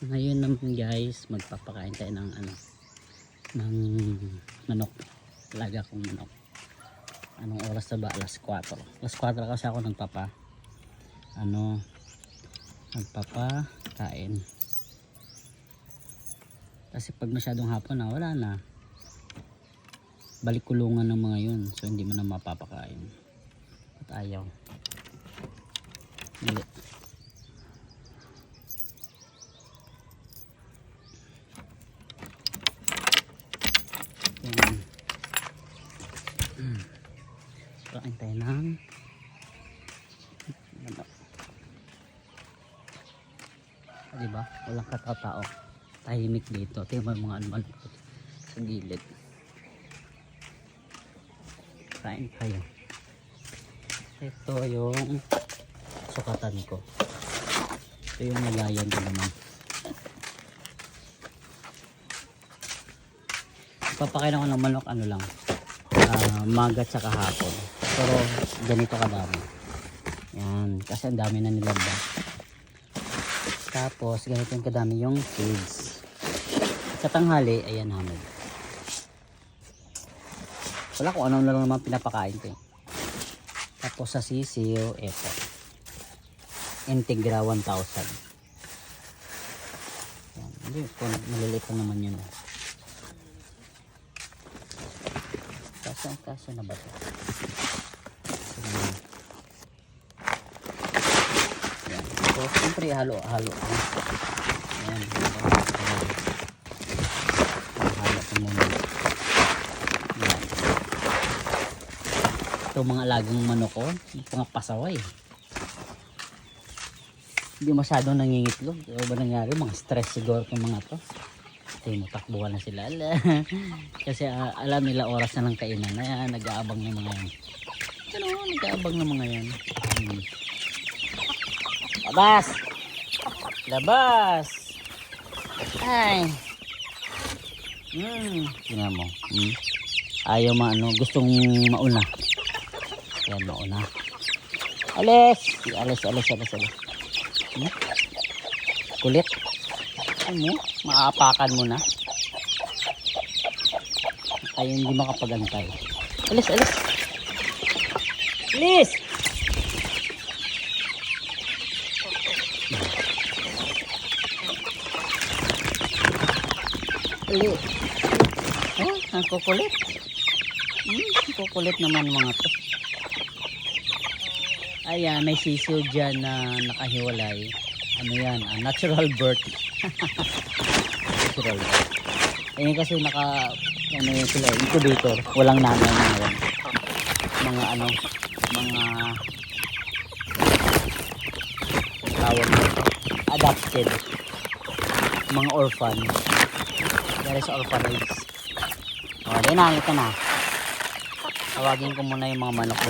Ngayon naman guys, magpapakain tayo ng ng manok. Laga kong manok. Anong oras na ba? Alas 4. Alas 4 kasi ako nagpapakain. Kasi pag masyadong hapon na, wala na. Balik kulungan ng mga yun. So hindi mo na mapapakain. At ayaw. Hindi. Yan. Kain tayo ng manok. Diba? Walang katao-tao. Tahimik dito. Tingnan mo mga animal sa gilid. Kain tayo. Ito yung sukatan ko. Ito yung lagayan ko naman. Papakain ako ng manok magat sa kahapon. Pero ganito kadami. Yan. Kasi ang dami na nilabda. Tapos ganito yung kadami yung feeds. Sa tanghali, ayan hamad. Wala kung anong lang naman pinapakain ko. Tapos sa sisiyo, eto. Integra 1,000. Yan. Hindi, maliliit lang naman yun. Kasya na ba ito? Yan. So, siyempre halo. Yan. Halo ko muna. Yan. Ito mga alagang manok ko. Mga pasaway. Hindi masyadong nangingitlog. Ano ba nangyari? Mga stress siguro itong mga to. Takbuhan na sila. Kasi alam nila oras na ng kainan. Ayan, nag-aabang ng mga yan. Nag-aabang ng mga yan. Labas! Labas! Ay! Tingnan mo. Ayaw gustong mauna. Ayan, mauna. Alis! Alis. Kulit. Maapakan mo na. Kaya hindi makapagantay. Alis. Alis! Alis. Oh, ang kukulit. Kukulit naman mga to. Ayan, may sisiw dyan na nakahiwalay. Ano yan? Natural birth. Natural birth. Ayan kasi sila, incubator. Walang nanay na yan. Tawag nito. Adopted. Mga orphan. Dari sa orphanage. O, di na, ito na. Tawagin ko muna yung mga manok.